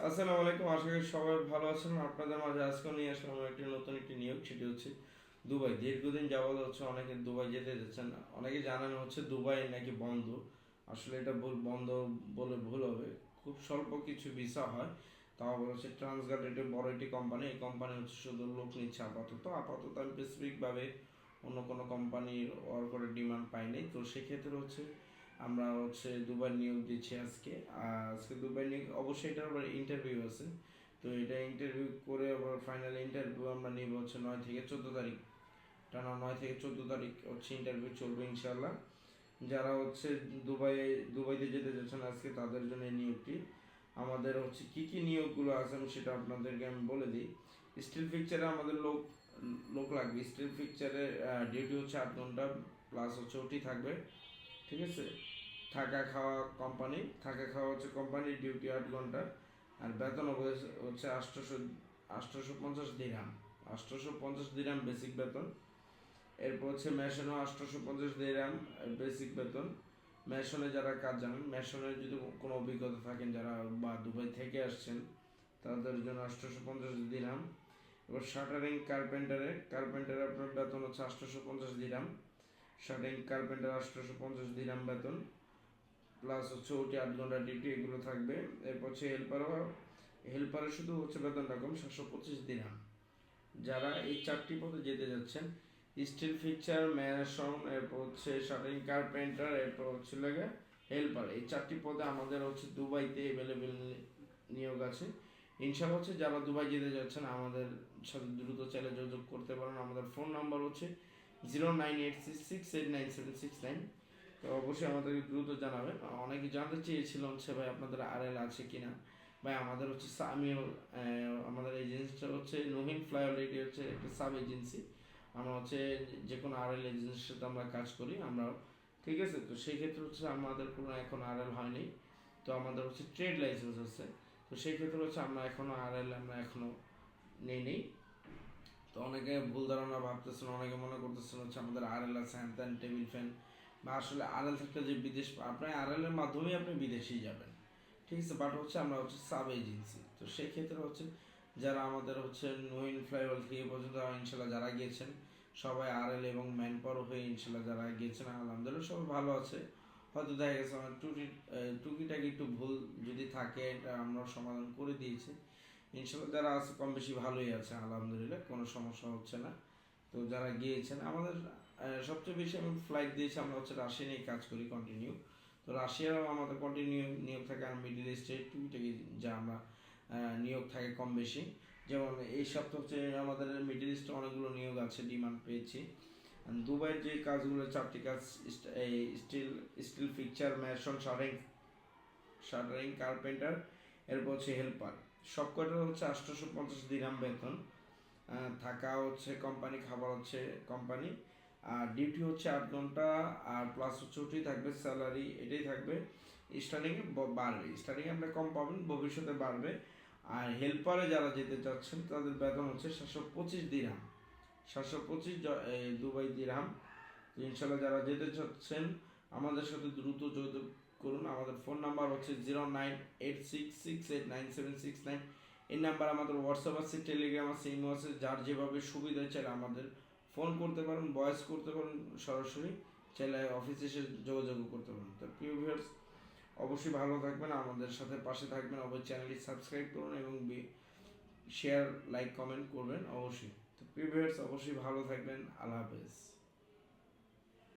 আসসালামু আলাইকুম। আশা করি সবাই ভালো আছেন। আপনাদের মাঝে আজকে নিয়ে আসলাম একটি নতুন একটি নিয়োগ, সেটি হচ্ছে দুবাই। দীর্ঘদিন যাবত হচ্ছে অনেকে দুবাই যেতে যাচ্ছেন। অনেকে জানেন হচ্ছে দুবাই নাকি বন্ধ। আসলে এটা বন্ধ বলে ভুল হবে। খুব স্বল্প কিছু ভিসা হয়, তাও আবার হচ্ছে ট্রান্সগার্ড, একটি বড় একটি কোম্পানি। এই কোম্পানি হচ্ছে শুধু লোক নিচ্ছে আপাতত আমি স্পেসিফিকভাবে অন্য কোনো কোম্পানির ওয়ার্কারের ডিমান্ড পাইনি। তো সেক্ষেত্রে হচ্ছে আমরা হচ্ছে দুবার নিয়োগ দিচ্ছি আজকে। আজকে দুবার নিয়োগ, অবশ্যই এটার আবার ইন্টারভিউ আছে। তো এটা ইন্টারভিউ করে আবার ফাইনাল ইন্টারভিউ আমরা নিব হচ্ছে 9 থেকে 14 তারিখ। টানা 9 থেকে 14 তারিখ হচ্ছে ইন্টারভিউ চলবে ইনশাল্লাহ। যারা হচ্ছে দুবাইতে যেতে যাচ্ছেন আজকে, তাদের জন্য এই নিয়োগটি। আমাদের হচ্ছে কী কী নিয়োগগুলো আছে আমি সেটা আপনাদেরকে আমি বলে দিই। স্টিল ফিকচারে আমাদের লোক লোক লাগবে। স্টিল ফিকচারের ডিউটি হচ্ছে 8 ঘন্টা, প্লাস হচ্ছে ওটি থাকবে। ঠিক আছে। থাকা খাওয়া হচ্ছে কোম্পানির ডিউটি 8 ঘন্টা। আর বেতন হচ্ছে 850 দিরহাম। 850 দিরহাম বেসিক বেতন। এরপর হচ্ছে মেশনও 850 দিরহাম বেসিক বেতন। মেশনে যারা কাজ জানেন, মেশনের যদি কোনো অভিজ্ঞতা থাকেন যারা, বা দুবাই থেকে আসছেন, তাদের জন্য 850 দিরহাম। এবার কার্পেন্টারে আপনার বেতন হচ্ছে 850 দিরহাম। শাটারিং কার্পেন্টার 850 দিরহাম বেতন, প্লাস হচ্ছে ওটি 8 ঘন্টা ডিউটি, এগুলো থাকবে। এরপর হচ্ছে হেল্পারের শুধু হচ্ছে বেতনটা কম, 725 দিরহাম। যারা এই 4টি পদে যেতে যাচ্ছেন, স্টিল ফিক্সার, ম্যাসন, এরপর হচ্ছে শাটারিং কার্পেন্টার, এরপর হচ্ছে লাগে হেল্পার, এই 4টি পদে আমাদের হচ্ছে দুবাইতে অ্যাভেলেবেল নিয়োগ আছে। ইনশাল্লাহ হচ্ছে যারা দুবাই যেতে যাচ্ছেন আমাদের সাথে দ্রুত চাইলে যোগাযোগ করতে পারেন। আমাদের ফোন নাম্বার হচ্ছে 0986689769। তো অবশ্যই আমাদেরকে দ্রুত জানাবেন। অনেকে জানতে চেয়েছিল হচ্ছে ভাই আপনাদের আরএল আছে কিনা। ভাই আমাদের হচ্ছে আমাদের এজেন্সিটা হচ্ছে নহিন ফ্লাইওভার, এটি হচ্ছে একটা সাব এজেন্সি। আমরা হচ্ছে যে কোনো আরএল এজেন্সির সাথে আমরা কাজ করি আমরা। ঠিক আছে। তো সেই ক্ষেত্রে হচ্ছে আমাদের কোনো এখন আরএল হয়নি। তো আমাদের হচ্ছে ট্রেড লাইসেন্স আছে। তো সেই ক্ষেত্রে হচ্ছে আমরা এখনো নেই। তো অনেকে ভুল ধারণা ভাবতেছেন, অনেকে মনে করতেছেন হচ্ছে আমাদের আরএল আছে, হ্যান ত্যান টেবিল ফ্যান, বা আসলে আরএল থাকলে যে বিদেশ, আপনার আরএল এর মাধ্যমেই আপনি বিদেশেই যাবেন। ঠিক আছে। বাট হচ্ছে আমরা হচ্ছে সাব এজেন্সি। তো সেই ক্ষেত্রে হচ্ছে যারা আমাদের হচ্ছে নইন ফ্লাইওভার থেকে পর্যন্ত ইনশাল্লাহ যারা গিয়েছেন, সবাই আরএল এবং ম্যান পাওয়ার হয়ে ইনশাল্লাহ যারা গিয়েছেন আলহামদুলিল্লাহ সবাই ভালো আছে। হয়তো দেখা গেছে আমার টুকিটাকি একটু ভুল যদি থাকে, এটা আমরা সমাধান করে দিয়েছি ইনশাল্লাহ। যারা আছে কম বেশি ভালোই আছে আলহামদুলিল্লাহ, কোনো সমস্যা হচ্ছে না। তো যারা গিয়েছেন আমাদের সবচেয়ে বেশি আমি ফ্লাইট দিয়েছি, আমরা হচ্ছে রাশিয়া নিয়ে কাজ করি কন্টিনিউ। তো রাশিয়ারও আমাদের কন্টিনিউ নিয়োগ থাকে, আর মিডিল ইস্টে টুকিটাকি যা আমরা নিয়োগ থাকে কম বেশি। যেমন এই সপ্তাহ হচ্ছে আমাদের মিডিল ইস্টে অনেকগুলো নিয়োগ আছে, ডিমান্ড পেয়েছি। দুবাইয়ের যে কাজগুলো 4টি কাজ, এই still fixture, Mason, shuttering carpenter, এরপর হচ্ছে হেল্পার, সব কটার হচ্ছে 850 দিরহাম বেতন। থাকা হচ্ছে কোম্পানি, খাবার হচ্ছে কোম্পানি, আর ডিউটি হচ্ছে 8 ঘন্টা, আর প্লাস হচ্ছে ওটি থাকবে, স্যালারি এটাই থাকবে। স্টার্টিংয়ে বাড়বে, স্টার্টিংয়ে আপনি কম পাবেন, ভবিষ্যতে বাড়বে। আর হেল্পারে যারা যেতে চাচ্ছেন তাদের বেতন হচ্ছে 725 দিরহাম। 725 দুবাই দিরহাম। তো ইনশাল্লাহ যারা যেতে চাচ্ছেন আমাদের সাথে দ্রুত যোগাযোগ করুন। আমাদের ফোন নাম্বার হচ্ছে 0986689769। এই নাম্বার আমাদের হোয়াটসঅ্যাপ আছে, টেলিগ্রাম আছে, ইমো আছে। যার যেভাবে সুবিধা চাইলে আমাদের ফোন করতে পারেন, ভয়েস করতে পারেন, সরাসরি চাইলে অফিসে এসে যোগাযোগ করতে পারেন। তো প্রিয় ভিউয়ার্স, অবশ্যই ভালো থাকবেন, আমাদের সাথে পাশে থাকবেন। অবশ্যই চ্যানেলটি সাবস্ক্রাইব করুন এবং শেয়ার, লাইক, কমেন্ট করবেন অবশ্যই। তো প্রিয় ভিউয়ার্স, অবশ্যই ভালো থাকবেন। আল্লাহ হাফেজ।